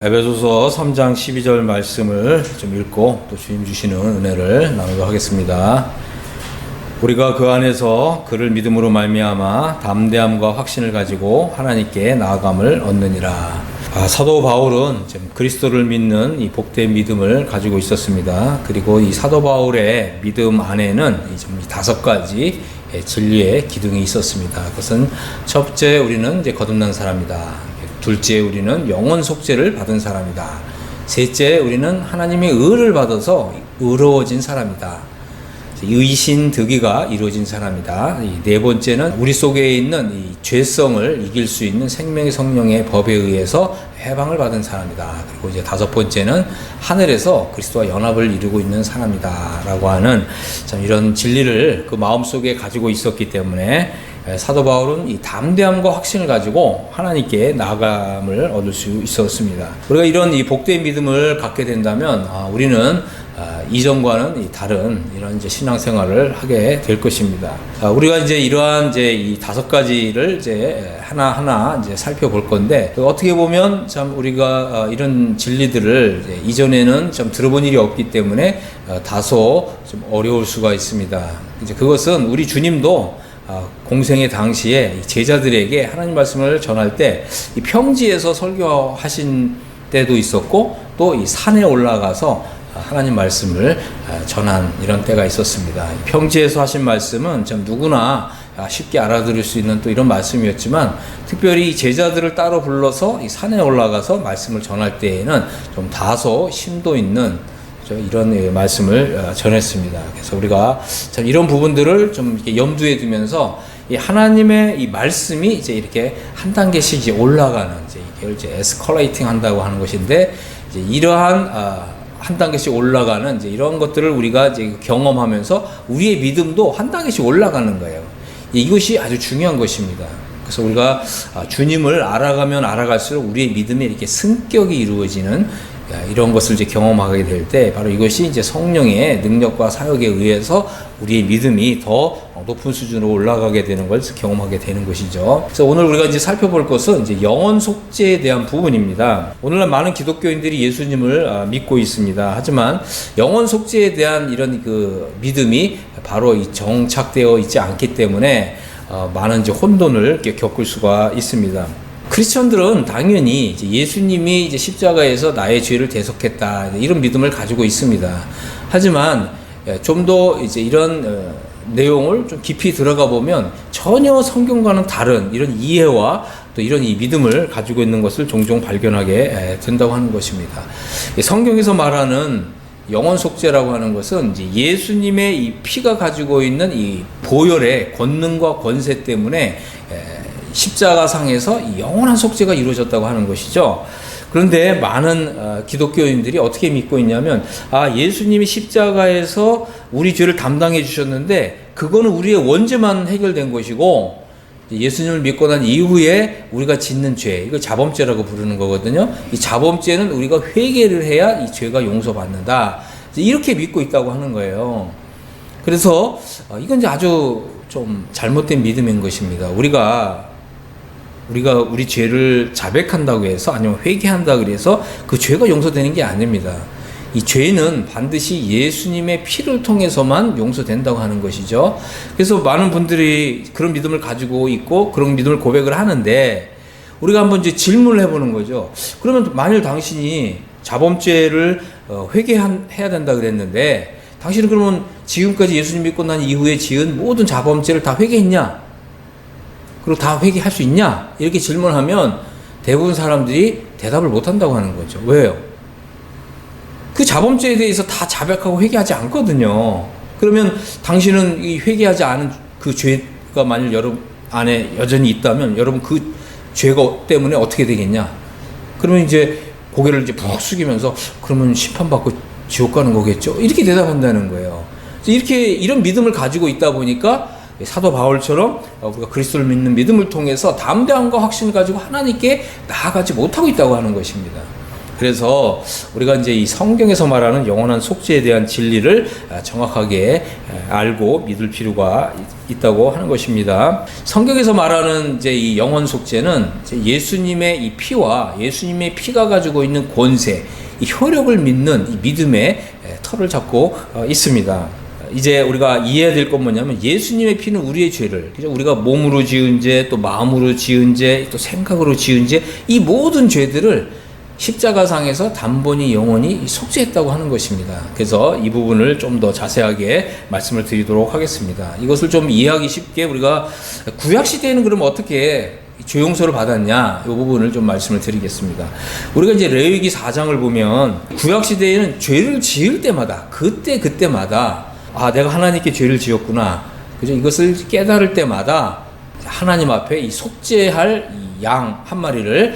에베소서 3장 12절 말씀을 좀 읽고 또 주님 주시는 은혜를 나누도록 하겠습니다. 우리가 그 안에서 그를 믿음으로 말미암아 담대함과 확신을 가지고 하나님께 나아감을 얻느니라. 사도 바울은 그리스도를 믿는 이 복된 믿음을 가지고 있었습니다. 그리고 이 사도 바울의 믿음 안에는 이 5가지 진리의 기둥이 있었습니다. 그것은 첫째, 우리는 거듭난 사람이다. 둘째, 우리는 영원 속죄를 받은 사람이다. 셋째, 우리는 하나님의 의를 받아서 의로워진 사람이다. 의신 득의가 이루어진 사람이다. 네 번째는 우리 속에 있는 이 죄성을 이길 수 있는 생명의 성령의 법에 의해서 해방을 받은 사람이다. 그리고 이제 다섯 번째는 하늘에서 그리스도와 연합을 이루고 있는 사람이다. 라고 하는 참 이런 진리를 그 마음속에 가지고 있었기 때문에 사도 바울은 이 담대함과 확신을 가지고 하나님께 나아감을 얻을 수 있었습니다. 우리가 이런 이 복된 믿음을 갖게 된다면 우리는 이전과는 다른 이런 신앙생활을 하게 될 것입니다. 우리가 이러한 이 5가지를 하나하나 살펴볼 건데, 어떻게 보면 참 우리가 이런 진리들을 이전에는 좀 들어본 일이 없기 때문에 다소 좀 어려울 수가 있습니다. 그것은 우리 주님도 공생의 당시에 제자들에게 하나님 말씀을 전할 때 이 평지에서 설교하신 때도 있었고, 또 이 산에 올라가서 하나님 말씀을 전한 이런 때가 있었습니다. 평지에서 하신 말씀은 참 누구나 쉽게 알아들을 수 있는 또 이런 말씀이었지만, 특별히 제자들을 따로 불러서 이 산에 올라가서 말씀을 전할 때에는 좀 다소 심도 있는 이런 말씀을 전했습니다. 그래서 우리가 참 이런 부분들을 좀 이렇게 염두에 두면서 이 하나님의 이 말씀이 이렇게 한 단계씩 올라가는 이걸 에스컬레이팅 한다고 하는 것인데, 이러한 한 단계씩 올라가는 이런 것들을 우리가 경험하면서 우리의 믿음도 한 단계씩 올라가는 거예요. 이것이 아주 중요한 것입니다. 그래서 우리가 주님을 알아가면 알아갈수록 우리의 믿음에 이렇게 승격이 이루어지는 이런 것을 경험하게 될 때, 바로 이것이 성령의 능력과 사역에 의해서 우리의 믿음이 더 높은 수준으로 올라가게 되는 걸 경험하게 되는 것이죠. 그래서 오늘 우리가 살펴볼 것은 영원 속죄에 대한 부분입니다. 오늘날 많은 기독교인들이 예수님을 믿고 있습니다. 하지만 영원 속죄에 대한 이런 그 믿음이 바로 정착되어 있지 않기 때문에 많은 혼돈을 겪을 수가 있습니다. 크리스천들은 당연히 예수님이 십자가에서 나의 죄를 대속했다, 이런 믿음을 가지고 있습니다. 하지만 좀 더 이런 내용을 좀 깊이 들어가 보면 전혀 성경과는 다른 이런 이해와 또 이런 이 믿음을 가지고 있는 것을 종종 발견하게 된다고 하는 것입니다. 성경에서 말하는 영원 속죄라고 하는 것은 예수님의 이 피가 가지고 있는 이 보혈의 권능과 권세 때문에 십자가상에서 영원한 속죄가 이루어졌다고 하는 것이죠. 그런데 많은 기독교인들이 어떻게 믿고 있냐면, 예수님이 십자가에서 우리 죄를 담당해 주셨는데 그거는 우리의 원죄만 해결된 것이고, 예수님을 믿고 난 이후에 우리가 짓는 죄, 이걸 자범죄라고 부르는 거거든요. 이 자범죄는 우리가 회개를 해야 이 죄가 용서받는다, 이렇게 믿고 있다고 하는 거예요. 그래서 이건 아주 좀 잘못된 믿음인 것입니다. 우리가 우리 죄를 자백한다고 해서, 아니면 회개한다고 해서 그 죄가 용서되는 게 아닙니다. 이 죄는 반드시 예수님의 피를 통해서만 용서된다고 하는 것이죠. 그래서 많은 분들이 그런 믿음을 가지고 있고 그런 믿음을 고백을 하는데, 우리가 한번 질문을 해보는 거죠. 그러면 만일 당신이 자범죄를 회개해야 된다 그랬는데, 당신은 그러면 지금까지 예수님 믿고 난 이후에 지은 모든 자범죄를 다 회개했냐? 그리고 다 회개할 수 있냐? 이렇게 질문하면 대부분 사람들이 대답을 못한다고 하는 거죠. 왜요? 그 자범죄에 대해서 다 자백하고 회개하지 않거든요. 그러면 당신은 이 회개하지 않은 그 죄가 만일 여러분 안에 여전히 있다면, 여러분 그 죄가 때문에 어떻게 되겠냐? 그러면 고개를 푹 숙이면서, 그러면 심판받고 지옥 가는 거겠죠? 이렇게 대답한다는 거예요. 이런 믿음을 가지고 있다 보니까 사도 바울처럼 우리가 그리스도를 믿는 믿음을 통해서 담대함과 확신을 가지고 하나님께 나아가지 못하고 있다고 하는 것입니다. 그래서 우리가 이제 이 성경에서 말하는 영원한 속죄에 대한 진리를 정확하게 알고 믿을 필요가 있다고 하는 것입니다. 성경에서 말하는 이제 이 영원 속죄는 예수님의 이 피와 예수님의 피가 가지고 있는 권세, 이 효력을 믿는 이 믿음의 털을 잡고 있습니다. 이제 우리가 이해해야 될 건 뭐냐면 예수님의 피는 우리의 죄를, 그죠? 우리가 몸으로 지은 죄, 또 마음으로 지은 죄, 또 생각으로 지은 죄, 이 모든 죄들을 십자가상에서 단번이 영원히 속죄했다고 하는 것입니다. 그래서 이 부분을 좀 더 자세하게 말씀을 드리도록 하겠습니다. 이것을 좀 이해하기 쉽게 우리가 구약 시대에는 그럼 어떻게 죄 용서를 받았냐, 이 부분을 좀 말씀을 드리겠습니다. 우리가 이제 레위기 4장을 보면 구약 시대에는 죄를 지을 때마다 그때마다 내가 하나님께 죄를 지었구나, 그죠? 이것을 깨달을 때마다 하나님 앞에 이 속죄할 이 양 한 마리를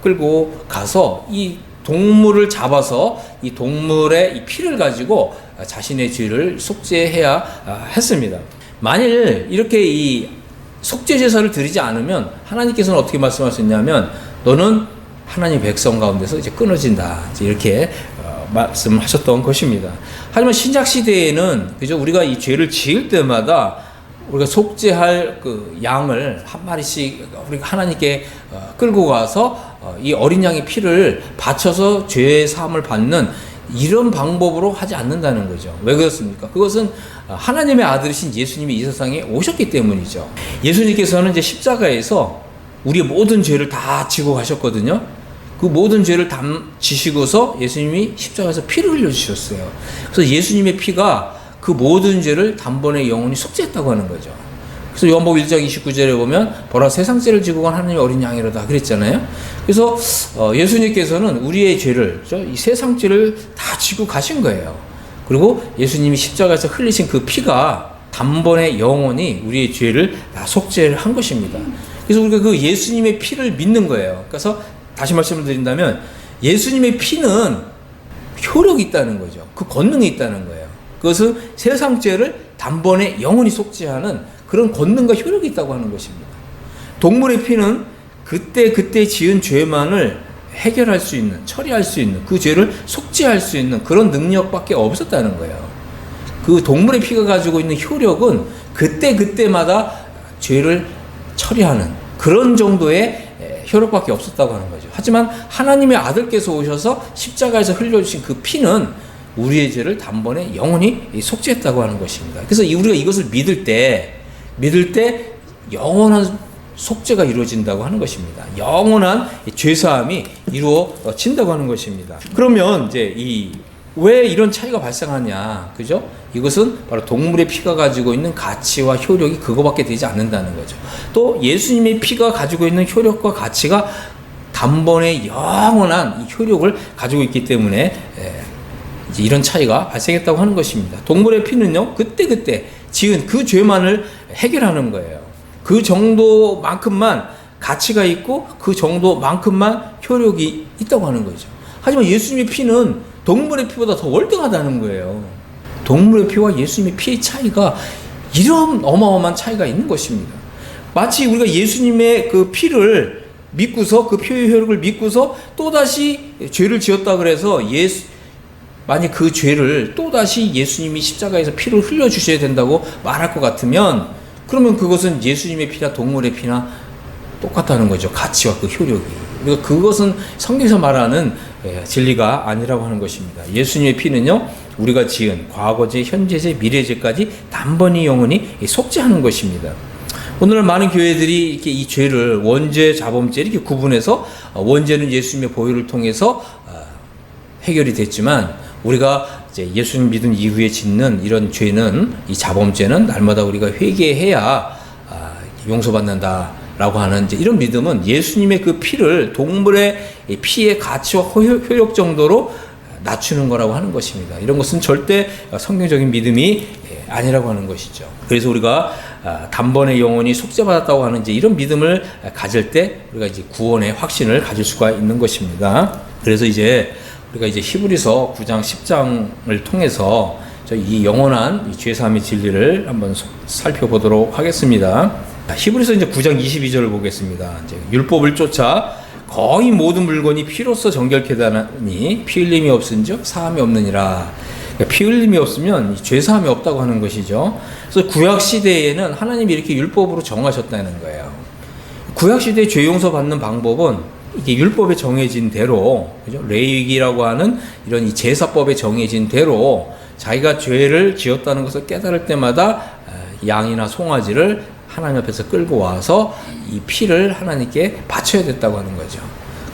끌고 가서 이 동물을 잡아서 이 동물의 이 피를 가지고 자신의 죄를 속죄해야 했습니다. 만일 이렇게 이 속죄 제사를 드리지 않으면 하나님께서는 어떻게 말씀하셨냐면 너는 하나님 백성 가운데서 이제 끊어진다, 이제 이렇게 말씀하셨던 것입니다. 하지만 신약 시대에는, 그죠? 우리가 이 죄를 지을 때마다 우리가 속죄할 그 양을 한 마리씩 우리가 하나님께 끌고 가서 이 어린 양의 피를 바쳐서 죄의 사함을 받는 이런 방법으로 하지 않는다는 거죠. 왜 그렇습니까? 그것은 하나님의 아들이신 예수님이 이 세상에 오셨기 때문이죠. 예수님께서는 이제 십자가에서 우리의 모든 죄를 다 지고 가셨거든요. 그 모든 죄를 지시고서 예수님이 십자가에서 피를 흘려주셨어요. 그래서 예수님의 피가 그 모든 죄를 단번에 영원히 속죄했다고 하는 거죠. 그래서 요한복음 1장 29절에 보면 보라 세상 죄를 지고 간 하나님의 어린 양이로다 그랬잖아요. 그래서 예수님께서는 우리의 죄를, 이 세상 죄를 다 지고 가신 거예요. 그리고 예수님이 십자가에서 흘리신 그 피가 단번에 영원히 우리의 죄를 다 속죄를 한 것입니다. 그래서 우리가 그 예수님의 피를 믿는 거예요. 그래서 다시 말씀을 드린다면 예수님의 피는 효력이 있다는 거죠. 그 권능이 있다는 거예요. 그것은 세상 죄를 단번에 영원히 속죄하는 그런 권능과 효력이 있다고 하는 것입니다. 동물의 피는 그때 지은 죄만을 해결할 수 있는, 처리할 수 있는, 그 죄를 속죄할 수 있는 그런 능력밖에 없었다는 거예요. 그 동물의 피가 가지고 있는 효력은 그때마다 죄를 처리하는 그런 정도의 효력밖에 없었다고 하는 거죠. 하지만 하나님의 아들께서 오셔서 십자가에서 흘려주신 그 피는 우리의 죄를 단번에 영원히 속죄했다고 하는 것입니다. 그래서 우리가 이것을 믿을 때 영원한 속죄가 이루어진다고 하는 것입니다. 영원한 죄사함이 이루어진다고 하는 것입니다. 그러면 이제 왜 이런 차이가 발생하냐, 그죠? 이것은 바로 동물의 피가 가지고 있는 가치와 효력이 그거밖에 되지 않는다는 거죠. 또 예수님의 피가 가지고 있는 효력과 가치가 단번에 영원한 이 효력을 가지고 있기 때문에 이제 이런 차이가 발생했다고 하는 것입니다. 동물의 피는요, 그때 지은 그 죄만을 해결하는 거예요. 그 정도만큼만 가치가 있고 그 정도만큼만 효력이 있다고 하는 거죠. 하지만 예수님의 피는 동물의 피보다 더 월등하다는 거예요. 동물의 피와 예수님의 피의 차이가 이런 어마어마한 차이가 있는 것입니다. 마치 우리가 예수님의 그 피를 믿고서 그 피의 효력을 믿고서 또다시 죄를 지었다 그래서 만약 그 죄를 또다시 예수님이 십자가에서 피를 흘려주셔야 된다고 말할 것 같으면 그러면 그것은 예수님의 피나 동물의 피나 똑같다는 거죠. 가치와 그 효력이. 그러니까 그것은 성경에서 말하는 진리가 아니라고 하는 것입니다. 예수님의 피는요, 우리가 지은 과거죄, 현재죄, 미래죄까지 단번이 영원히 속죄하는 것입니다. 오늘날 많은 교회들이 이렇게 이 죄를 원죄, 자범죄 이렇게 구분해서 원죄는 예수님의 보혈을 통해서 해결이 됐지만 우리가 이제 예수님 믿은 이후에 짓는 이런 죄는, 이 자범죄는 날마다 우리가 회개해야 용서받는다라고 하는 이제 이런 믿음은 예수님의 그 피를 동물의 피의 가치와 효력 정도로 낮추는 거라고 하는 것입니다. 이런 것은 절대 성경적인 믿음이 아니라고 하는 것이죠. 그래서 우리가 단번에 영원히 속죄받았다고 하는 이제 이런 믿음을 가질 때 우리가 이제 구원의 확신을 가질 수가 있는 것입니다. 그래서 우리가 이제 히브리서 9장 10장을 통해서 이 영원한 이 죄사함의 진리를 한번 살펴보도록 하겠습니다. 히브리서 이제 9장 22절을 보겠습니다. 이제 율법을 쫓아 거의 모든 물건이 피로써 정결케 하나니 피 흘림이 없은즉 사함이 없느니라. 그러니까 피 흘림이 없으면 죄 사함이 없다고 하는 것이죠. 그래서 구약 시대에는 하나님이 이렇게 율법으로 정하셨다는 거예요. 구약 시대에 죄 용서 받는 방법은 이게 율법에 정해진 대로, 그죠? 레위기라고 하는 이런 이 제사법에 정해진 대로 자기가 죄를 지었다는 것을 깨달을 때마다 양이나 송아지를 하나님 앞에서 끌고 와서 이 피를 하나님께 바쳐야 됐다고 하는 거죠.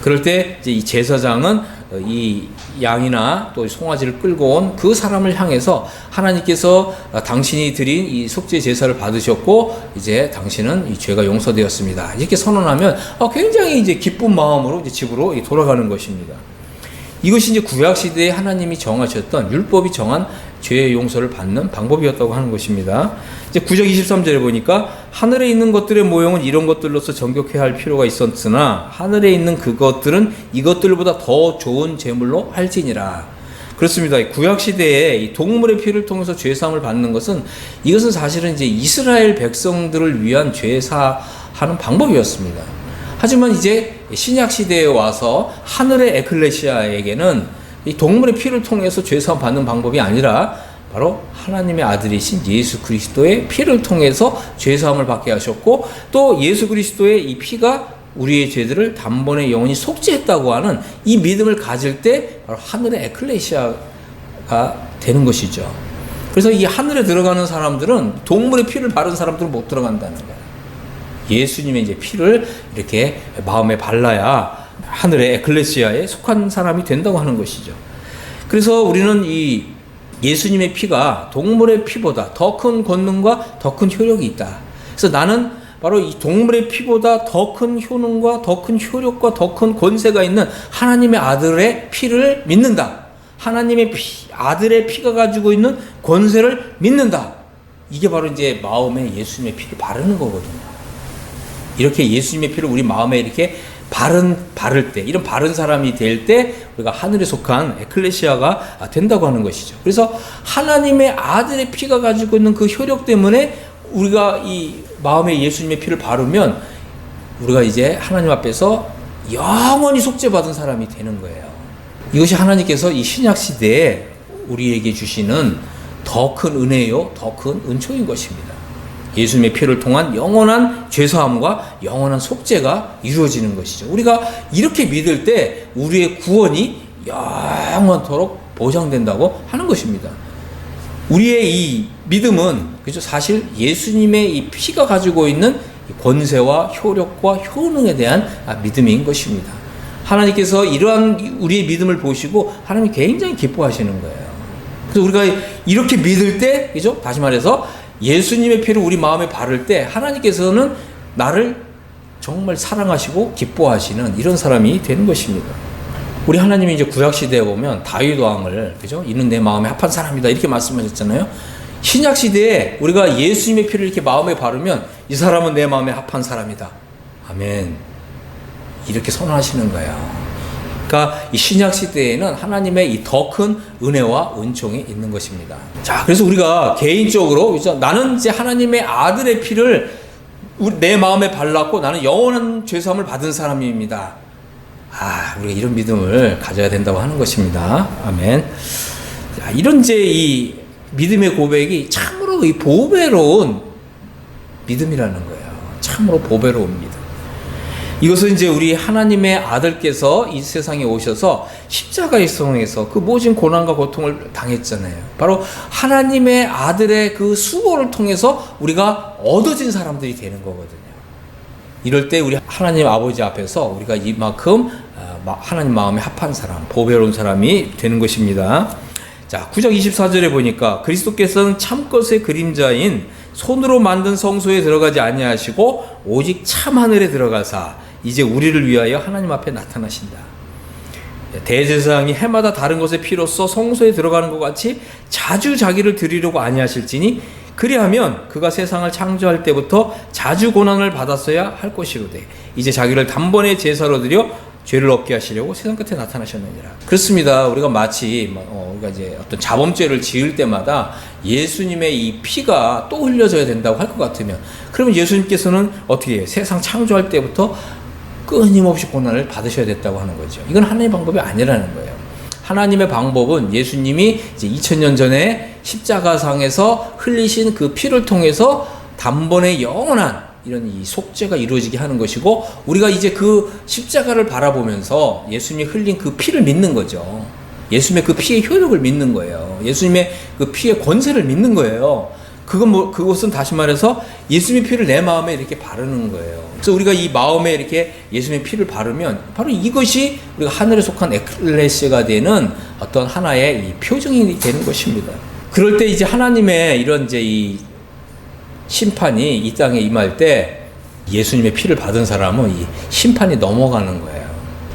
그럴 때 이제 이 제사장은 이 양이나 또 송아지를 끌고 온 그 사람을 향해서 하나님께서 당신이 드린 이 속죄 제사를 받으셨고 이제 당신은 이 죄가 용서되었습니다. 이렇게 선언하면 굉장히 이제 기쁜 마음으로 이제 집으로 돌아가는 것입니다. 이것이 이제 구약 시대에 하나님이 정하셨던 율법이 정한 죄의 용서를 받는 방법이었다고 하는 것입니다. 이제 9장 23절에 보니까 하늘에 있는 것들의 모형은 이런 것들로서 정결케 할 필요가 있었으나 하늘에 있는 그것들은 이것들보다 더 좋은 제물로 할지니라. 그렇습니다. 구약 시대에 이 동물의 피를 통해서 죄 사함을 받는 것은 이것은 사실은 이제 이스라엘 백성들을 위한 죄 사하는 방법이었습니다. 하지만 이제 신약 시대에 와서 하늘의 에클레시아에게는 이 동물의 피를 통해서 죄사함 받는 방법이 아니라 바로 하나님의 아들이신 예수 그리스도의 피를 통해서 죄사함을 받게 하셨고 또 예수 그리스도의 이 피가 우리의 죄들을 단번에 영원히 속죄했다고 하는 이 믿음을 가질 때 바로 하늘의 에클레시아가 되는 것이죠. 그래서 이 하늘에 들어가는 사람들은 동물의 피를 바른 사람들은 못 들어간다는 거예요. 예수님의 이제 피를 이렇게 마음에 발라야 하늘의 에클레시아에 속한 사람이 된다고 하는 것이죠. 그래서 우리는 이 예수님의 피가 동물의 피보다 더 큰 권능과 더 큰 효력이 있다. 그래서 나는 바로 이 동물의 피보다 더 큰 효능과 더 큰 효력과 더 큰 권세가 있는 하나님의 아들의 피를 믿는다. 하나님의 아들의 피가 가지고 있는 권세를 믿는다. 이게 바로 이제 마음에 예수님의 피를 바르는 거거든요. 이렇게 예수님의 피를 우리 마음에 이렇게 바를 때, 이런 바른 사람이 될 때 우리가 하늘에 속한 에클레시아가 된다고 하는 것이죠. 그래서 하나님의 아들의 피가 가지고 있는 그 효력 때문에 우리가 이 마음에 예수님의 피를 바르면 우리가 이제 하나님 앞에서 영원히 속죄받은 사람이 되는 거예요. 이것이 하나님께서 이 신약 시대에 우리에게 주시는 더 큰 은혜요, 더 큰 은총인 것입니다. 예수님의 피를 통한 영원한 죄사함과 영원한 속죄가 이루어지는 것이죠. 우리가 이렇게 믿을 때 우리의 구원이 영원토록 보장된다고 하는 것입니다. 우리의 이 믿음은 그죠? 사실 예수님의 이 피가 가지고 있는 권세와 효력과 효능에 대한 믿음인 것입니다. 하나님께서 이러한 우리의 믿음을 보시고 하나님이 굉장히 기뻐하시는 거예요. 그래서 우리가 이렇게 믿을 때, 그죠? 다시 말해서 예수님의 피를 우리 마음에 바를 때 하나님께서는 나를 정말 사랑하시고 기뻐하시는 이런 사람이 되는 것입니다. 우리 하나님이 이제 구약 시대에 보면 다윗 왕을, 그죠? 이는 내 마음에 합한 사람이다 이렇게 말씀하셨잖아요. 신약 시대에 우리가 예수님의 피를 이렇게 마음에 바르면 이 사람은 내 마음에 합한 사람이다. 아멘. 이렇게 선언하시는 거예요. 그러니까 이 신약 시대에는 하나님의 이 더 큰 은혜와 은총이 있는 것입니다. 자, 그래서 우리가 개인적으로 나는 이제 하나님의 아들의 피를 내 마음에 발랐고 나는 영원한 죄사함을 받은 사람입니다. 우리가 이런 믿음을 가져야 된다고 하는 것입니다. 아멘. 자, 이런 이제 이 믿음의 고백이 참으로 이 보배로운 믿음이라는 거예요. 참으로 보배로운 믿음. 이것은 이제 우리 하나님의 아들께서 이 세상에 오셔서 십자가의 성에서 그 모진 고난과 고통을 당했잖아요. 바로 하나님의 아들의 그 수고를 통해서 우리가 얻어진 사람들이 되는 거거든요. 이럴 때 우리 하나님 아버지 앞에서 우리가 이만큼 하나님 마음에 합한 사람, 보배로운 사람이 되는 것입니다. 자, 9장 24절에 보니까 그리스도께서는 참것의 그림자인 손으로 만든 성소에 들어가지 아니하시고 오직 참 하늘에 들어가사 이제 우리를 위하여 하나님 앞에 나타나신다. 대제사장이 해마다 다른 것의 피로써 성소에 들어가는 것 같이 자주 자기를 드리려고 아니하실지니 그리하면 그가 세상을 창조할 때부터 자주 고난을 받았어야 할 것이로되 이제 자기를 단번에 제사로 드려 죄를 없게 하시려고 세상 끝에 나타나셨느니라. 그렇습니다. 우리가 마치 우리가 이제 어떤 자범죄를 지을 때마다 예수님의 이 피가 또 흘려져야 된다고 할 것 같으면 그러면 예수님께서는 어떻게 해요? 세상 창조할 때부터 끊임없이 고난을 받으셔야 됐다고 하는 거죠. 이건 하나님의 방법이 아니라는 거예요. 하나님의 방법은 예수님이 이제 2000년 전에 십자가상에서 흘리신 그 피를 통해서 단번에 영원한 이런 이 속죄가 이루어지게 하는 것이고, 우리가 이제 그 십자가를 바라보면서 예수님이 흘린 그 피를 믿는 거죠. 예수님의 그 피의 효력을 믿는 거예요. 예수님의 그 피의 권세를 믿는 거예요. 그것은 다시 말해서 예수님의 피를 내 마음에 이렇게 바르는 거예요. 그래서 우리가 이 마음에 이렇게 예수님의 피를 바르면 바로 이것이 우리가 하늘에 속한 에클레시아가 되는 어떤 하나의 이 표정이 되는 것입니다. 그럴 때 이제 하나님의 이런 이제 이 심판이 이 땅에 임할 때 예수님의 피를 받은 사람은 이 심판이 넘어가는 거예요.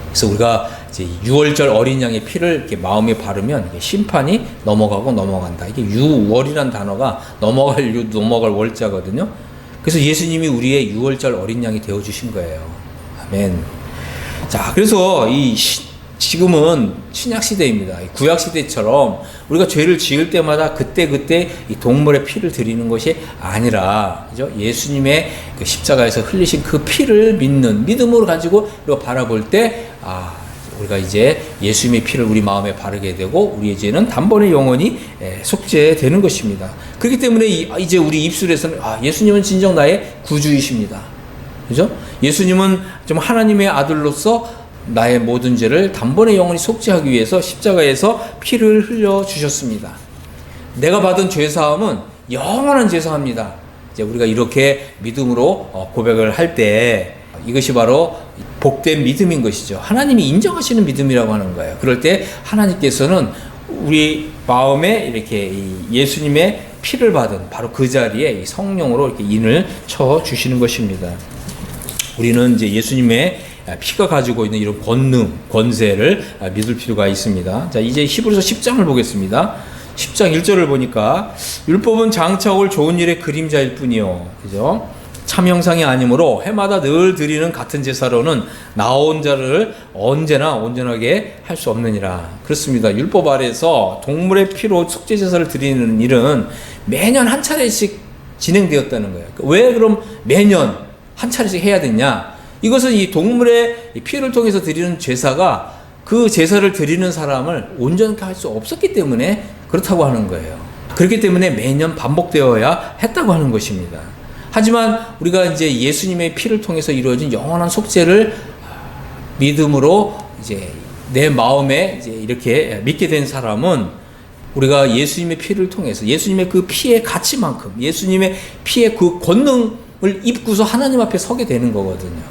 그래서 우리가 이제 6월절 어린 양의 피를 이렇게 마음에 바르면 이게 심판이 넘어가고 넘어간다. 이게 6월이라는 단어가 넘어갈 월자거든요. 그래서 예수님이 우리의 6월절 어린 양이 되어 주신 거예요. 아멘. 자, 그래서 지금은 신약 시대입니다. 구약 시대처럼 우리가 죄를 지을 때마다 그때 이 동물의 피를 드리는 것이 아니라, 그죠? 예수님의 그 십자가에서 흘리신 그 피를 믿는 믿음으로 가지고 우리가 바라볼 때, 우리가 이제 예수님의 피를 우리 마음에 바르게 되고 우리의 죄는 단번에 영원히 속죄되는 것입니다. 그렇기 때문에 이제 우리 입술에서는 예수님은 진정 나의 구주이십니다. 그죠? 예수님은 좀 하나님의 아들로서 나의 모든 죄를 단번에 영원히 속죄하기 위해서 십자가에서 피를 흘려 주셨습니다. 내가 받은 죄 사함은 영원한 죄 사함입니다. 이제 우리가 이렇게 믿음으로 고백을 할 때 이것이 바로 복된 믿음인 것이죠. 하나님이 인정하시는 믿음이라고 하는 거예요. 그럴 때 하나님께서는 우리 마음에 이렇게 예수님의 피를 받은 바로 그 자리에 성령으로 이렇게 인을 쳐 주시는 것입니다. 우리는 이제 예수님의 피가 가지고 있는 이런 권세를 믿을 필요가 있습니다. 자, 이제 히브리서 10장을 보겠습니다. 10장 1절을 보니까 율법은 장차 올 좋은 일의 그림자일 뿐이요. 그죠? 참 형상이 아니므로 해마다 늘 드리는 같은 제사로는 나온 자를 언제나 온전하게 할 수 없느니라. 그렇습니다. 율법 아래에서 동물의 피로 속죄 제사를 드리는 일은 매년 한 차례씩 진행되었다는 거예요. 왜 그럼 매년 한 차례씩 해야 되냐? 이것은 이 동물의 피를 통해서 드리는 제사가 그 제사를 드리는 사람을 온전하게 할 수 없었기 때문에 그렇다고 하는 거예요. 그렇기 때문에 매년 반복되어야 했다고 하는 것입니다. 하지만 우리가 이제 예수님의 피를 통해서 이루어진 영원한 속죄를 믿음으로 이제 내 마음에 이제 이렇게 믿게 된 사람은 우리가 예수님의 피를 통해서 예수님의 그 피의 가치만큼 예수님의 피의 그 권능을 입고서 하나님 앞에 서게 되는 거거든요.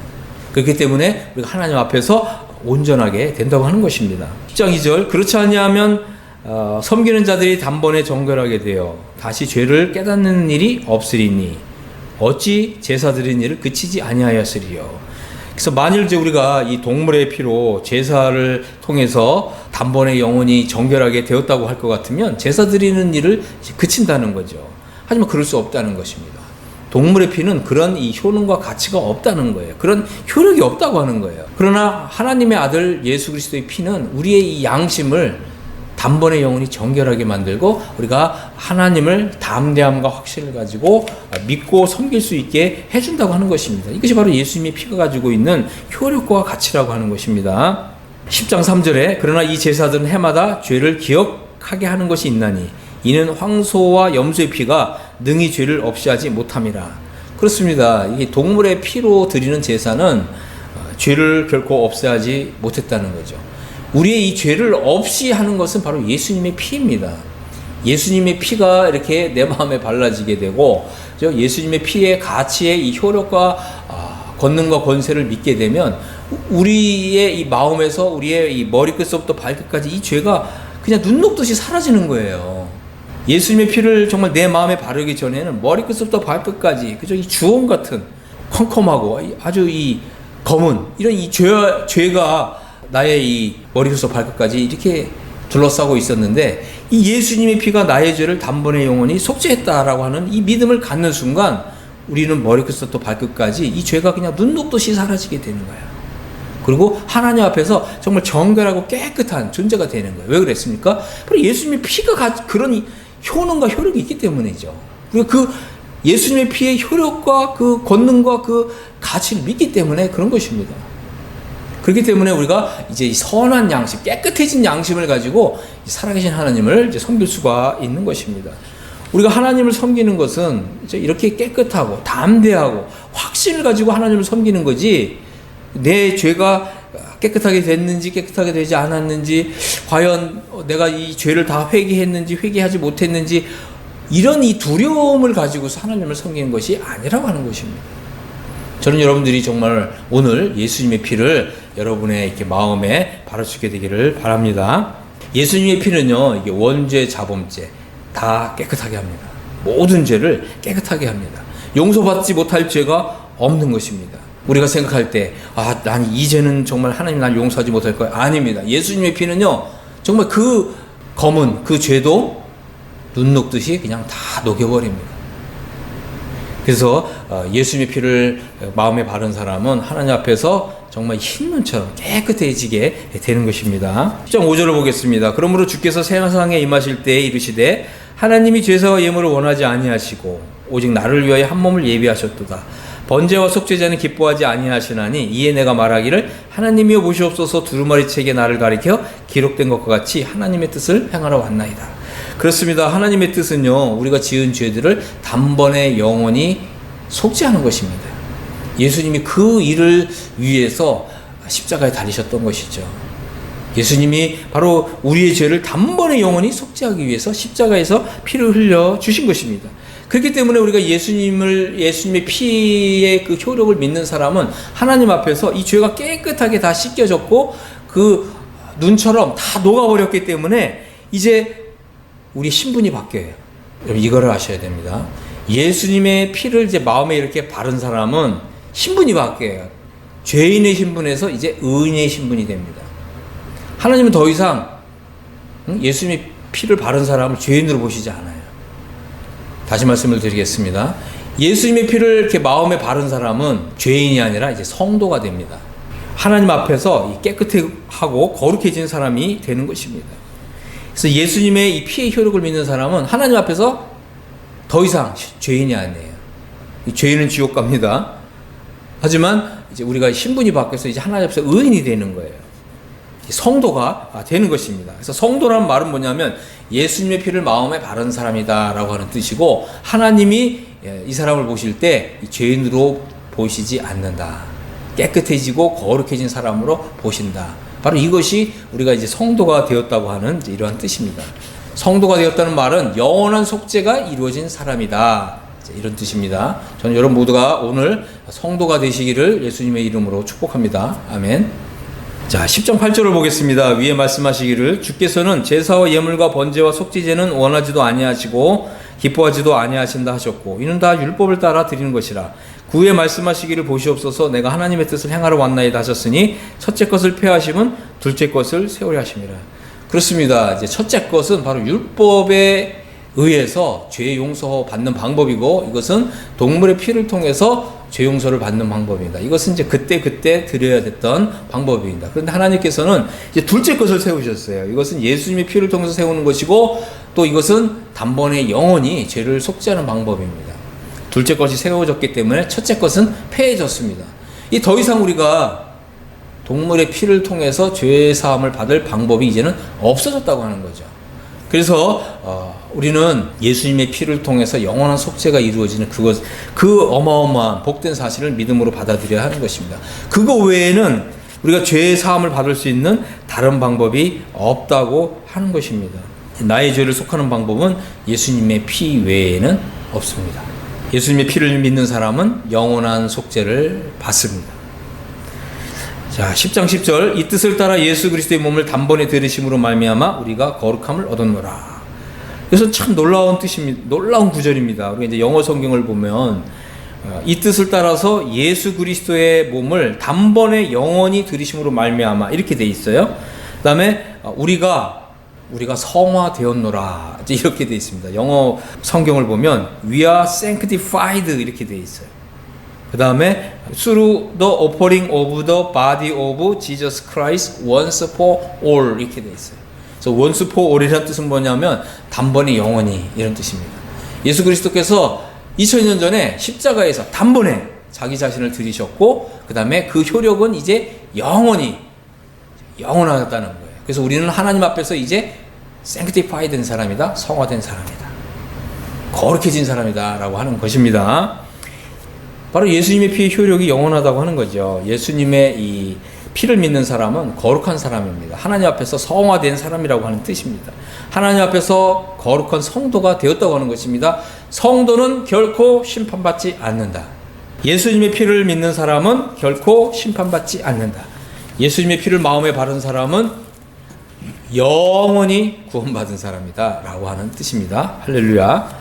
그렇기 때문에 우리가 하나님 앞에서 온전하게 된다고 하는 것입니다. 10장 2절 그렇지 아니하면 섬기는 자들이 단번에 정결하게 되어 다시 죄를 깨닫는 일이 없으리니 어찌 제사 드린 일을 그치지 아니하였으리요. 그래서 만일 이제 우리가 이 동물의 피로 제사를 통해서 단번에 영원히 정결하게 되었다고 할 것 같으면 제사 드리는 일을 그친다는 거죠. 하지만 그럴 수 없다는 것입니다. 동물의 피는 그런 이 효능과 가치가 없다는 거예요. 그런 효력이 없다고 하는 거예요. 그러나 하나님의 아들 예수 그리스도의 피는 우리의 이 양심을 단번에 영원히 정결하게 만들고 우리가 하나님을 담대함과 확신을 가지고 믿고 섬길 수 있게 해준다고 하는 것입니다. 이것이 바로 예수님의 피가 가지고 있는 효력과 가치라고 하는 것입니다. 10장 3절에 그러나 이 제사들은 해마다 죄를 기억하게 하는 것이 있나니 이는 황소와 염소의 피가 능히 죄를 없이 하지 못함이라. 그렇습니다. 이 동물의 피로 드리는 제사는 죄를 결코 없애하지 못했다는 거죠. 우리의 이 죄를 없이 하는 것은 바로 예수님의 피입니다. 예수님의 피가 이렇게 내 마음에 발라지게 되고 예수님의 피의 가치의 이 효력과 권능과 권세를 믿게 되면 우리의 이 마음에서 우리의 이 머리끝부터 발끝까지 이 죄가 그냥 눈 녹듯이 사라지는 거예요. 예수님의 피를 정말 내 마음에 바르기 전에는 머리끝부터 발끝까지 그저 이 주홍 같은 컴컴하고 아주 이 검은 이런 이 죄가 나의 이 머리부터 발끝까지 이렇게 둘러싸고 있었는데 이 예수님의 피가 나의 죄를 단번에 영원히 속죄했다라고 하는 이 믿음을 갖는 순간 우리는 머리끝부터 발끝까지 이 죄가 그냥 눈 녹듯이 사라지게 되는 거예요. 그리고 하나님 앞에서 정말 정결하고 깨끗한 존재가 되는 거예요. 왜 그랬습니까? 바로 예수님의 피가 그런 효능과 효력이 있기 때문이죠. 그리고 그 예수님의 피의 효력과 그 권능과 그 가치를 믿기 때문에 그런 것입니다. 그렇기 때문에 우리가 이제 이 선한 양심, 깨끗해진 양심을 가지고 살아계신 하나님을 이제 섬길 수가 있는 것입니다. 우리가 하나님을 섬기는 것은 이제 이렇게 깨끗하고 담대하고 확신을 가지고 하나님을 섬기는 거지, 내 죄가 깨끗하게 됐는지 깨끗하게 되지 않았는지, 과연 내가 이 죄를 다 회개했는지 회개하지 못했는지, 이런 이 두려움을 가지고서 하나님을 섬기는 것이 아니라고 하는 것입니다. 저는 여러분들이 정말 오늘 예수님의 피를 여러분의 이렇게 마음에 바를 수 있게 되기를 바랍니다. 예수님의 피는요, 이게 원죄, 자범죄 다 깨끗하게 합니다. 모든 죄를 깨끗하게 합니다. 용서받지 못할 죄가 없는 것입니다. 우리가 생각할 때, 난 이 죄는 정말 하나님 날 용서하지 못할 거야. 아닙니다. 예수님의 피는요, 정말 그 검은 그 죄도 눈 녹듯이 그냥 다 녹여버립니다. 그래서 예수님의 피를 마음에 바른 사람은 하나님 앞에서 정말 흰눈처럼 깨끗해지게 되는 것입니다. 10.5절을 보겠습니다. 그러므로 주께서 세상에 임하실 때에 이르시되 하나님이 제사와 예물을 원하지 아니하시고 오직 나를 위하여 한 몸을 예비하셨도다. 번제와 속죄제는 기뻐하지 아니하시나니 이에 내가 말하기를 하나님이여 보시옵소서 두루마리 책에 나를 가리켜 기록된 것과 같이 하나님의 뜻을 행하러 왔나이다. 그렇습니다. 하나님의 뜻은요, 우리가 지은 죄들을 단번에 영원히 속죄하는 것입니다. 예수님이 그 일을 위해서 십자가에 달리셨던 것이죠. 예수님이 바로 우리의 죄를 단번에 영원히 속죄하기 위해서 십자가에서 피를 흘려 주신 것입니다. 그렇기 때문에 우리가 예수님의 피의 그 효력을 믿는 사람은 하나님 앞에서 이 죄가 깨끗하게 다 씻겨졌고 그 눈처럼 다 녹아버렸기 때문에 이제 우리 신분이 바뀌어요. 여러분 이거를 아셔야 됩니다. 예수님의 피를 이제 마음에 이렇게 바른 사람은 신분이 바뀌어요. 죄인의 신분에서 이제 의인의 신분이 됩니다. 하나님은 더 이상 예수님의 피를 바른 사람을 죄인으로 보시지 않아요. 다시 말씀을 드리겠습니다. 예수님의 피를 이렇게 마음에 바른 사람은 죄인이 아니라 이제 성도가 됩니다. 하나님 앞에서 깨끗하고 거룩해진 사람이 되는 것입니다. 그래서 예수님의 이 피의 효력을 믿는 사람은 하나님 앞에서 더 이상 죄인이 아니에요. 죄인은 지옥 갑니다. 하지만 이제 우리가 신분이 바뀌어서 이제 하나님 앞에서 의인이 되는 거예요. 성도가 되는 것입니다. 그래서 성도라는 말은 뭐냐면 예수님의 피를 마음에 바른 사람이다라고 하는 뜻이고, 하나님이 이 사람을 보실 때 죄인으로 보시지 않는다. 깨끗해지고 거룩해진 사람으로 보신다. 바로 이것이 우리가 이제 성도가 되었다고 하는 이러한 뜻입니다. 성도가 되었다는 말은 영원한 속죄가 이루어진 사람이다. 이런 뜻입니다. 저는 여러분 모두가 오늘 성도가 되시기를 예수님의 이름으로 축복합니다. 아멘. 자, 10.8절을 보겠습니다. 위에 말씀하시기를 주께서는 제사와 예물과 번제와 속죄제는 원하지도 아니하시고 기뻐하지도 아니하신다 하셨고 이는 다 율법을 따라 드리는 것이라. 구에 말씀하시기를 보시옵소서 내가 하나님의 뜻을 행하러 왔나이다 하셨으니 첫째 것을 폐하심은 둘째 것을 세우려 하심이라. 그렇습니다. 이제 첫째 것은 바로 율법에 의해서 죄 용서 받는 방법이고, 이것은 동물의 피를 통해서 죄 용서를 받는 방법입니다. 이것은 이제 그때 드려야 됐던 방법입니다. 그런데 하나님께서는 이제 둘째 것을 세우셨어요. 이것은 예수님의 피를 통해서 세우는 것이고, 또 이것은 단번에 영원히 죄를 속죄하는 방법입니다. 둘째 것이 세워졌기 때문에 첫째 것은 폐해졌습니다. 이 더 이상 우리가 동물의 피를 통해서 죄 사함을 받을 방법이 이제는 없어졌다고 하는 거죠. 그래서 우리는 예수님의 피를 통해서 영원한 속죄가 이루어지는 그 어마어마한 복된 사실을 믿음으로 받아들여야 하는 것입니다. 그거 외에는 우리가 죄의 사함을 받을 수 있는 다른 방법이 없다고 하는 것입니다. 나의 죄를 속하는 방법은 예수님의 피 외에는 없습니다. 예수님의 피를 믿는 사람은 영원한 속죄를 받습니다. 자, 10장 10절 이 뜻을 따라 예수 그리스도의 몸을 단번에 들으심으로 말미암아 우리가 거룩함을 얻었노라. 이것은 참 놀라운 뜻입니다. 놀라운 구절입니다. 우리가 이제 영어 성경을 보면 이 뜻을 따라서 예수 그리스도의 몸을 단번에 영원히 들으심으로 말미암아 이렇게 돼 있어요. 그다음에 우리가 성화되었노라 이렇게 돼 있습니다. 영어 성경을 보면 we are sanctified 이렇게 돼 있어요. 그 다음에 through the offering of the body of Jesus Christ once for all 이렇게 돼 있어요. 그래서 once for all이라는 뜻은 뭐냐면 단번에 영원히 이런 뜻입니다. 예수 그리스도께서 2000년 전에 십자가에서 단번에 자기 자신을 들이셨고 그 다음에 그 효력은 이제 영원히 영원하다는 거예요. 그래서 우리는 하나님 앞에서 이제 sanctified 된 사람이다, 성화된 사람이다, 거룩해진 사람이다 라고 하는 것입니다. 바로 예수님의 피의 효력이 영원하다고 하는 거죠. 예수님의 이 피를 믿는 사람은 거룩한 사람입니다. 하나님 앞에서 성화된 사람이라고 하는 뜻입니다. 하나님 앞에서 거룩한 성도가 되었다고 하는 것입니다. 성도는 결코 심판받지 않는다. 예수님의 피를 믿는 사람은 결코 심판받지 않는다. 예수님의 피를 마음에 바른 사람은 영원히 구원받은 사람이다 라고 하는 뜻입니다. 할렐루야.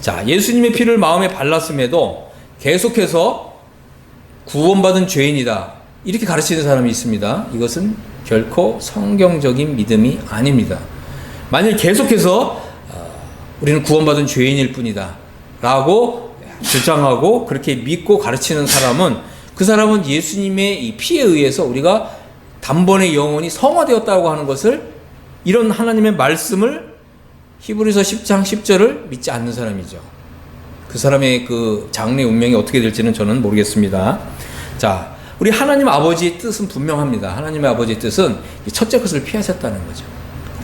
자, 예수님의 피를 마음에 발랐음에도 계속해서 구원받은 죄인이다 이렇게 가르치는 사람이 있습니다. 이것은 결코 성경적인 믿음이 아닙니다. 만일 계속해서 우리는 구원받은 죄인일 뿐이다 라고 주장하고 그렇게 믿고 가르치는 사람은, 그 사람은 예수님의 이 피에 의해서 우리가 단번에 영원히 성화되었다고 하는 것을, 이런 하나님의 말씀을, 히브리서 10장 10절을 믿지 않는 사람이죠. 그 사람의 그 장래 운명이 어떻게 될지는 저는 모르겠습니다. 자, 우리 하나님 아버지의 뜻은 분명합니다. 하나님의 아버지의 뜻은 첫째 것을 피하셨다는 거죠.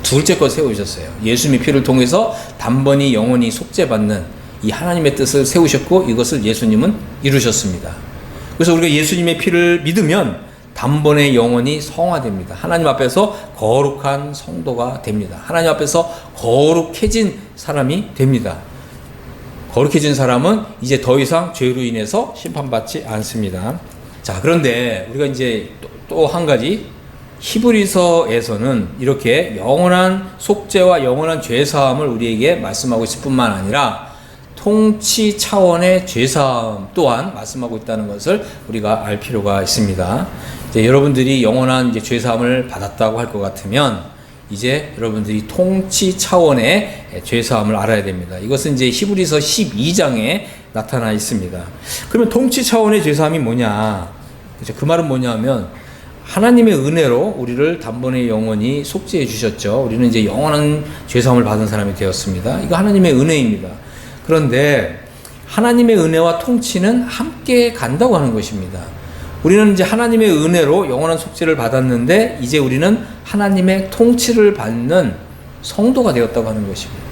둘째 것 세우셨어요. 예수님의 피를 통해서 단번이 영원히 속죄받는 이 하나님의 뜻을 세우셨고, 이것을 예수님은 이루셨습니다. 그래서 우리가 예수님의 피를 믿으면 단번에 영원히 성화됩니다. 하나님 앞에서 거룩한 성도가 됩니다. 하나님 앞에서 거룩해진 사람이 됩니다. 거룩해진 사람은 이제 더 이상 죄로 인해서 심판받지 않습니다. 자, 그런데 우리가 이제 또 한 가지, 히브리서에서는 이렇게 영원한 속죄와 영원한 죄사함을 우리에게 말씀하고 있을 뿐만 아니라 통치 차원의 죄사함 또한 말씀하고 있다는 것을 우리가 알 필요가 있습니다. 이제 여러분들이 영원한 이제 죄사함을 받았다고 할 것 같으면 이제 여러분들이 통치 차원의 죄사함을 알아야 됩니다. 이것은 이제 히브리서 12장에 나타나 있습니다. 그러면 통치 차원의 죄사함이 뭐냐? 그 말은 뭐냐면 하나님의 은혜로 우리를 단번에 영원히 속죄해 주셨죠. 우리는 이제 영원한 죄사함을 받은 사람이 되었습니다. 이거 하나님의 은혜입니다. 그런데 하나님의 은혜와 통치는 함께 간다고 하는 것입니다. 우리는 이제 하나님의 은혜로 영원한 속죄를 받았는데 이제 우리는 하나님의 통치를 받는 성도가 되었다고 하는 것입니다.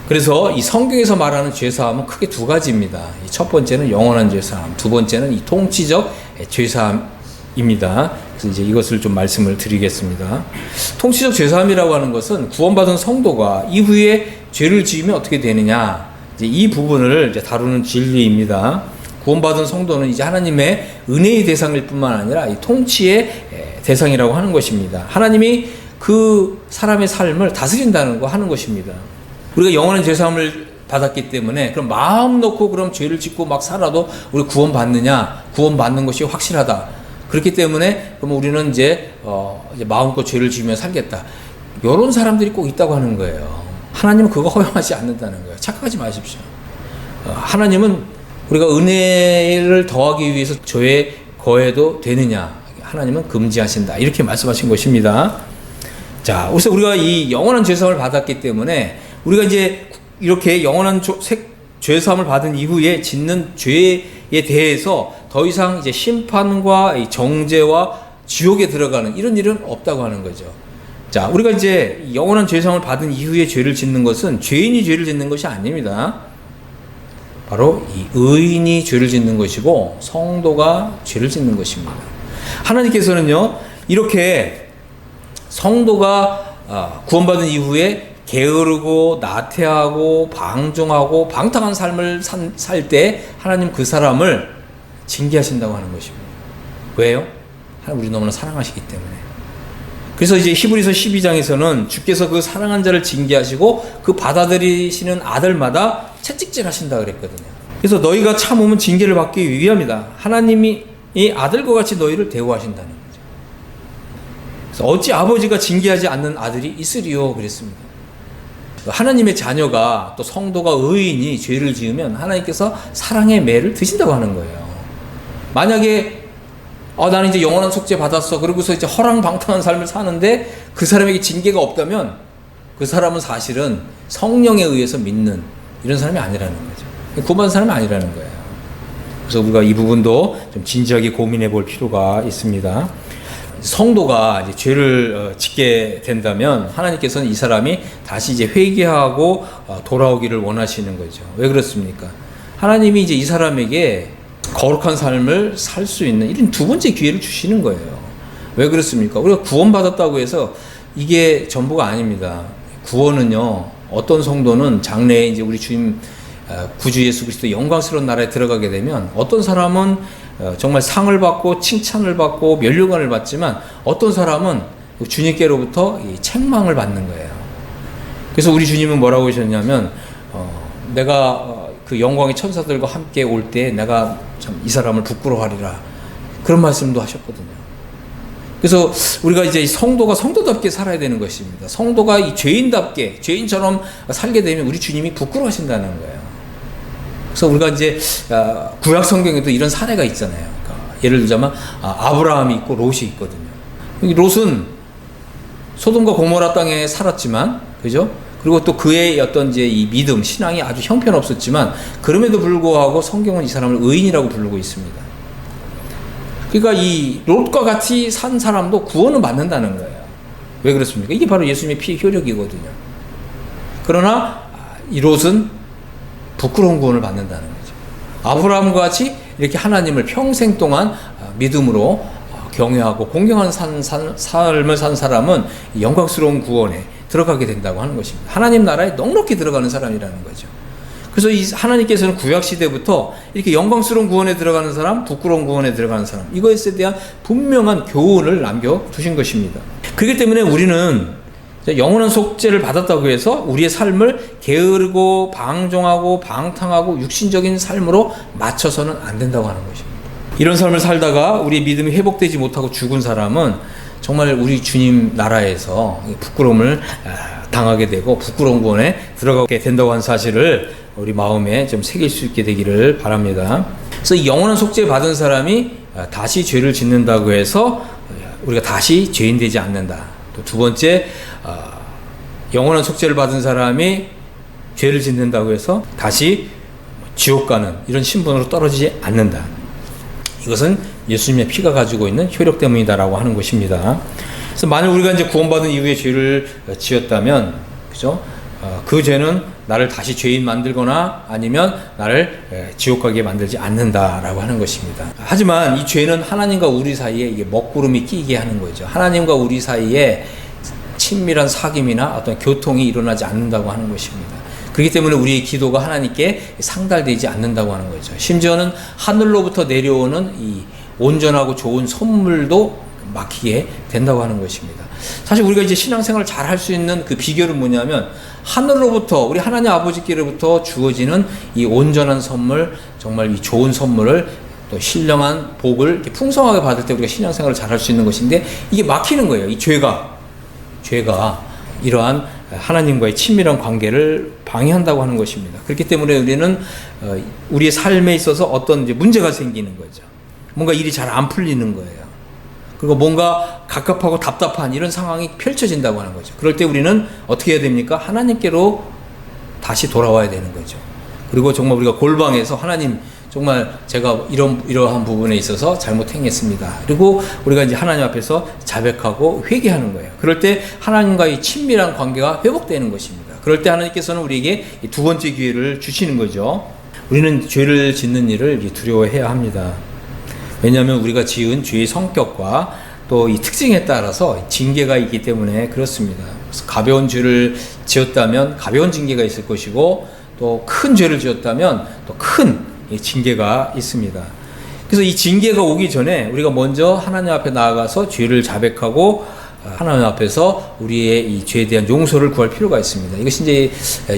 그래서 이 성경에서 말하는 죄사함은 크게 두 가지입니다. 첫 번째는 영원한 죄사함, 두 번째는 이 통치적 죄사함입니다. 그래서 이제 이것을 좀 말씀을 드리겠습니다. 통치적 죄사함이라고 하는 것은 구원받은 성도가 이후에 죄를 지으면 어떻게 되느냐, 이제 이 부분을 이제 다루는 진리입니다. 구원받은 성도는 이제 하나님의 은혜의 대상일 뿐만 아니라 이 통치의 대상이라고 하는 것입니다. 하나님이 그 사람의 삶을 다스린다는 거 하는 것입니다. 우리가 영원한 죄사함을 받았기 때문에 그럼 마음 놓고 그럼 죄를 짓고 막 살아도 우리 구원받느냐? 구원받는 것이 확실하다. 그렇기 때문에 그럼 우리는 이제 마음껏 죄를 지으며 살겠다. 이런 사람들이 꼭 있다고 하는 거예요. 하나님은 그거 허용하지 않는다는 거예요. 착각하지 마십시오. 하나님은 우리가 은혜를 더하기 위해서 죄에 거해도 되느냐? 하나님은 금지하신다. 이렇게 말씀하신 것입니다. 자, 그래서 우리가 이 영원한 죄사함을 받았기 때문에 우리가 이제 이렇게 영원한 죄사함을 받은 이후에 짓는 죄에 대해서 더 이상 이제 심판과 정죄와 지옥에 들어가는 이런 일은 없다고 하는 거죠. 자, 우리가 이제 영원한 죄사함을 받은 이후에 죄를 짓는 것은 죄인이 죄를 짓는 것이 아닙니다. 바로 이 의인이 죄를 짓는 것이고 성도가 죄를 짓는 것입니다. 하나님께서는요, 이렇게 성도가 구원받은 이후에 게으르고 나태하고 방종하고 방탕한 삶을 살 때 하나님 그 사람을 징계하신다고 하는 것입니다. 왜요? 하나님 우리 너무나 사랑하시기 때문에. 그래서 이제 히브리서 12장에서는 주께서 그 사랑한 자를 징계하시고 그 받아들이시는 아들마다 채찍질 하신다 그랬거든요. 그래서 너희가 참으면 징계를 받기 위함이다. 하나님이 이 아들과 같이 너희를 대우하신다는 거죠. 그래서 어찌 아버지가 징계하지 않는 아들이 있으리요 그랬습니다. 하나님의 자녀가 또 성도가 의인이 죄를 지으면 하나님께서 사랑의 매를 드신다고 하는 거예요. 만약에 나는 이제 영원한 속죄 받았어. 그러고서 이제 허랑방탕한 삶을 사는데 그 사람에게 징계가 없다면 그 사람은 사실은 성령에 의해서 믿는 이런 사람이 아니라는 거죠. 구원받은 사람이 아니라는 거예요. 그래서 우리가 이 부분도 좀 진지하게 고민해 볼 필요가 있습니다. 성도가 이제 죄를 짓게 된다면 하나님께서는 이 사람이 다시 이제 회개하고 돌아오기를 원하시는 거죠. 왜 그렇습니까? 하나님이 이제 이 사람에게 거룩한 삶을 살 수 있는 이런 두 번째 기회를 주시는 거예요. 왜 그렇습니까? 우리가 구원받았다고 해서 이게 전부가 아닙니다. 구원은요, 어떤 성도는 장래에 이제 우리 주님 구주 예수 그리스도 영광스러운 나라에 들어가게 되면 어떤 사람은 정말 상을 받고 칭찬을 받고 면류관을 받지만 어떤 사람은 주님께로부터 이 책망을 받는 거예요. 그래서 우리 주님은 뭐라고 하셨냐면 내가 그 영광의 천사들과 함께 올 때 내가 참 이 사람을 부끄러워하리라, 그런 말씀도 하셨거든요. 그래서 우리가 이제 성도가 성도답게 살아야 되는 것입니다. 성도가 이 죄인답게 죄인처럼 살게 되면 우리 주님이 부끄러워하신다는 거예요. 그래서 우리가 이제 구약 성경에도 이런 사례가 있잖아요. 그러니까 예를 들자면 아브라함이 있고 롯이 있거든요. 롯은 소돔과 고모라 땅에 살았지만, 그죠? 그리고 또 그의 어떤 이제 이 믿음, 신앙이 아주 형편없었지만 그럼에도 불구하고 성경은 이 사람을 의인이라고 부르고 있습니다. 그러니까 이 롯과 같이 산 사람도 구원은 받는다는 거예요. 왜 그렇습니까? 이게 바로 예수님의 피의 효력이거든요. 그러나 이 롯은 부끄러운 구원을 받는다는 거죠. 아브라함과 같이 이렇게 하나님을 평생 동안 믿음으로 경외하고 공경하는 삶을 산 사람은 영광스러운 구원에 들어가게 된다고 하는 것입니다. 하나님 나라에 넉넉히 들어가는 사람이라는 거죠. 그래서 이 하나님께서는 구약 시대부터 이렇게 영광스러운 구원에 들어가는 사람, 부끄러운 구원에 들어가는 사람, 이것에 대한 분명한 교훈을 남겨두신 것입니다. 그렇기 때문에 우리는 영원한 속죄를 받았다고 해서 우리의 삶을 게으르고 방종하고 방탕하고 육신적인 삶으로 맞춰서는 안 된다고 하는 것입니다. 이런 삶을 살다가 우리의 믿음이 회복되지 못하고 죽은 사람은 정말 우리 주님 나라에서 부끄러움을 당하게 되고 부끄러운 구원에 들어가게 된다고 하는 사실을 우리 마음에 좀 새길 수 있게 되기를 바랍니다. 그래서 영원한 속죄 받은 사람이 다시 죄를 짓는다고 해서 우리가 다시 죄인 되지 않는다. 또 두 번째, 영원한 속죄를 받은 사람이 죄를 짓는다고 해서 다시 지옥 가는 이런 신분으로 떨어지지 않는다. 이것은 예수님의 피가 가지고 있는 효력 때문이다라고 하는 것입니다. 그래서 만약 우리가 이제 구원받은 이후에 죄를 지었다면, 그죠? 그 죄는 나를 다시 죄인 만들거나 아니면 나를 지옥 가게 만들지 않는다라고 하는 것입니다. 하지만 이 죄는 하나님과 우리 사이에 이게 먹구름이 끼게 하는 거죠. 하나님과 우리 사이에 친밀한 사귐이나 어떤 교통이 일어나지 않는다고 하는 것입니다. 그렇기 때문에 우리의 기도가 하나님께 상달되지 않는다고 하는 거죠. 심지어는 하늘로부터 내려오는 이 온전하고 좋은 선물도 막히게 된다고 하는 것입니다. 사실 우리가 이제 신앙생활을 잘 할 수 있는 그 비결은 뭐냐면 하늘로부터 우리 하나님 아버지께로부터 주어지는 이 온전한 선물, 정말 이 좋은 선물을 또 신령한 복을 이렇게 풍성하게 받을 때 우리가 신앙생활을 잘 할 수 있는 것인데 이게 막히는 거예요. 이 죄가 이러한 하나님과의 친밀한 관계를 방해한다고 하는 것입니다. 그렇기 때문에 우리는 우리의 삶에 있어서 어떤 이제 문제가 생기는 거죠. 뭔가 일이 잘 안 풀리는 거예요. 그리고 뭔가 갑갑하고 답답한 이런 상황이 펼쳐진다고 하는 거죠. 그럴 때 우리는 어떻게 해야 됩니까? 하나님께로 다시 돌아와야 되는 거죠. 그리고 정말 우리가 골방에서 하나님, 정말 제가 이러한 부분에 있어서 잘못 행했습니다. 그리고 우리가 이제 하나님 앞에서 자백하고 회개하는 거예요. 그럴 때 하나님과의 친밀한 관계가 회복되는 것입니다. 그럴 때 하나님께서는 우리에게 두 번째 기회를 주시는 거죠. 우리는 죄를 짓는 일을 두려워해야 합니다. 왜냐하면 우리가 지은 죄의 성격과 또 이 특징에 따라서 징계가 있기 때문에 그렇습니다. 그래서 가벼운 죄를 지었다면 가벼운 징계가 있을 것이고 또 큰 죄를 지었다면 또 큰 징계가 있습니다. 그래서 이 징계가 오기 전에 우리가 먼저 하나님 앞에 나아가서 죄를 자백하고 하나님 앞에서 우리의 이 죄에 대한 용서를 구할 필요가 있습니다. 이것이 이제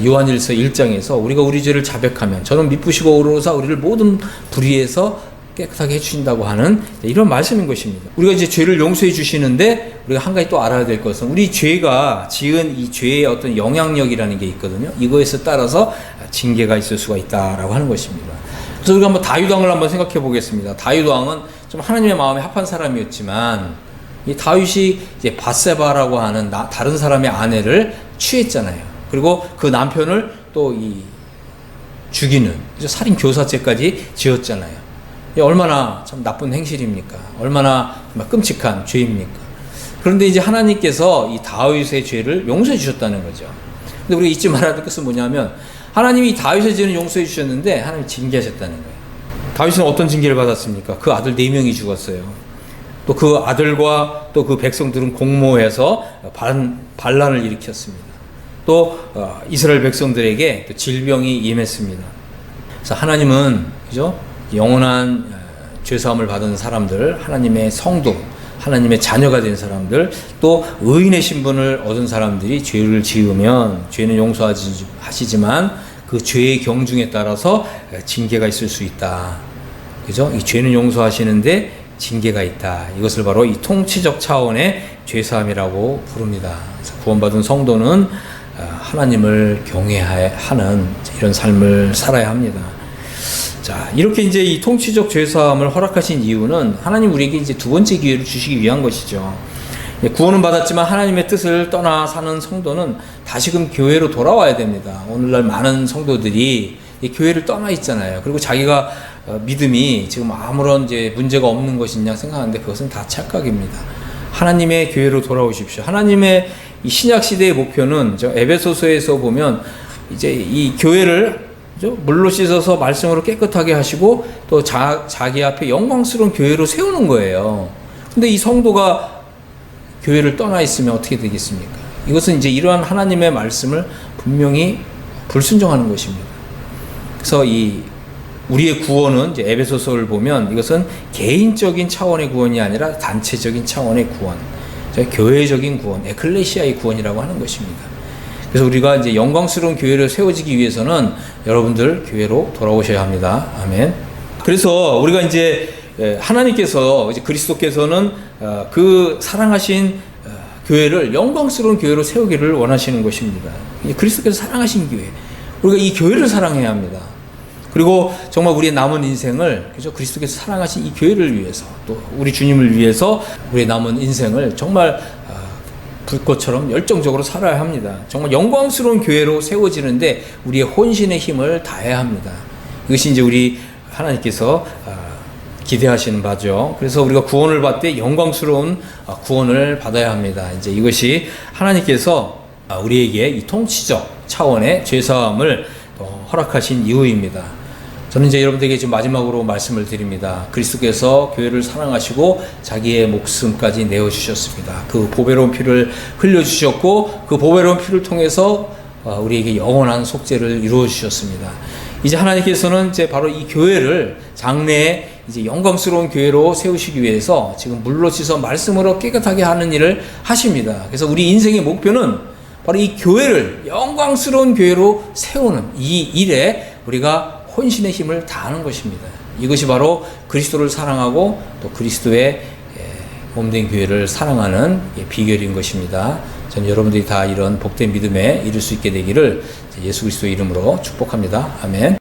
요한일서 1장에서 우리가 우리 죄를 자백하면 저는 미쁘시고 오로사 우리를 모든 불의에서 깨끗하게 해주신다고 하는 이런 말씀인 것입니다. 우리가 이제 죄를 용서해 주시는데 우리가 한 가지 또 알아야 될 것은 우리 죄가 지은 이 죄의 어떤 영향력이라는 게 있거든요. 이거에서 따라서 징계가 있을 수가 있다라고 하는 것입니다. 그래서 우리가 한번 다윗 왕을 한번 생각해 보겠습니다. 다윗 왕은 좀 하나님의 마음에 합한 사람이었지만 이 다윗이 이제 밧세바라고 하는 다른 사람의 아내를 취했잖아요. 그리고 그 남편을 또 이 죽이는 살인 교사죄까지 지었잖아요. 이게 얼마나 참 나쁜 행실입니까? 얼마나 정말 끔찍한 죄입니까? 그런데 이제 하나님께서 이 다윗의 죄를 용서해 주셨다는 거죠. 근데 우리가 잊지 말아야 될 것은 뭐냐면 하나님이 다윗의 죄는 용서해 주셨는데 하나님이 징계하셨다는 거예요. 다윗은 어떤 징계를 받았습니까? 그 아들 4명이 죽었어요. 또 그 아들과 또 그 백성들은 공모해서 반란을 일으켰습니다. 또 이스라엘 백성들에게 또 질병이 임했습니다. 그래서 하나님은 그죠? 영원한 죄사함을 받은 사람들, 하나님의 성도, 하나님의 자녀가 된 사람들, 또 의인의 신분을 얻은 사람들이 죄를 지으면 죄는 용서하시지만 그 죄의 경중에 따라서 징계가 있을 수 있다. 그죠? 이 죄는 용서하시는데 징계가 있다. 이것을 바로 이 통치적 차원의 죄사함이라고 부릅니다. 그래서 구원받은 성도는 하나님을 경외하는 이런 삶을 살아야 합니다. 자, 이렇게 이제 이 통치적 죄사함을 허락하신 이유는 하나님 우리에게 이제 두 번째 기회를 주시기 위한 것이죠. 구원은 받았지만 하나님의 뜻을 떠나 사는 성도는 다시금 교회로 돌아와야 됩니다. 오늘날 많은 성도들이 이 교회를 떠나 있잖아요. 그리고 자기가 믿음이 지금 아무런 이제 문제가 없는 것이냐 생각하는데 그것은 다 착각입니다. 하나님의 교회로 돌아오십시오. 하나님의 이 신약 시대의 목표는 에베소서에서 보면 이제 이 교회를 물로 씻어서 말씀으로 깨끗하게 하시고 또 자기 앞에 영광스러운 교회로 세우는 거예요. 근데 이 성도가 교회를 떠나 있으면 어떻게 되겠습니까? 이것은 이제 이러한 하나님의 말씀을 분명히 불순종하는 것입니다. 그래서 우리의 구원은 이제 에베소서를 보면 이것은 개인적인 차원의 구원이 아니라 단체적인 차원의 구원, 교회적인 구원, 에클레시아의 구원이라고 하는 것입니다. 그래서 우리가 이제 영광스러운 교회를 세워지기 위해서는 여러분들 교회로 돌아오셔야 합니다. 아멘. 그래서 우리가 이제 하나님께서 이제 그리스도께서는 그 사랑하신 교회를 영광스러운 교회로 세우기를 원하시는 것입니다. 그리스도께서 사랑하신 교회, 우리가 이 교회를 사랑해야 합니다. 그리고 정말 우리의 남은 인생을 그죠? 그리스도께서 사랑하신 이 교회를 위해서 또 우리 주님을 위해서 우리의 남은 인생을 정말 불꽃처럼 열정적으로 살아야 합니다. 정말 영광스러운 교회로 세워지는데 우리의 혼신의 힘을 다해야 합니다. 이것이 이제 우리 하나님께서 기대하시는 바죠. 그래서 우리가 구원을 받을 때 영광스러운 구원을 받아야 합니다. 이제 이것이 하나님께서 우리에게 이 통치적 차원의 죄사함을 허락하신 이유입니다. 저는 이제 여러분들에게 지금 마지막으로 말씀을 드립니다. 그리스도께서 교회를 사랑하시고 자기의 목숨까지 내어주셨습니다. 그 보배로운 피를 흘려주셨고 그 보배로운 피를 통해서 우리에게 영원한 속죄를 이루어주셨습니다. 이제 하나님께서는 이제 바로 이 교회를 장래에 이제 영광스러운 교회로 세우시기 위해서 지금 물로 씻어 말씀으로 깨끗하게 하는 일을 하십니다. 그래서 우리 인생의 목표는 바로 이 교회를 영광스러운 교회로 세우는 이 일에 우리가 혼신의 힘을 다하는 것입니다. 이것이 바로 그리스도를 사랑하고 또 그리스도의 몸된 교회를 사랑하는 비결인 것입니다. 저는 여러분들이 다 이런 복된 믿음에 이룰 수 있게 되기를 예수 그리스도의 이름으로 축복합니다. 아멘.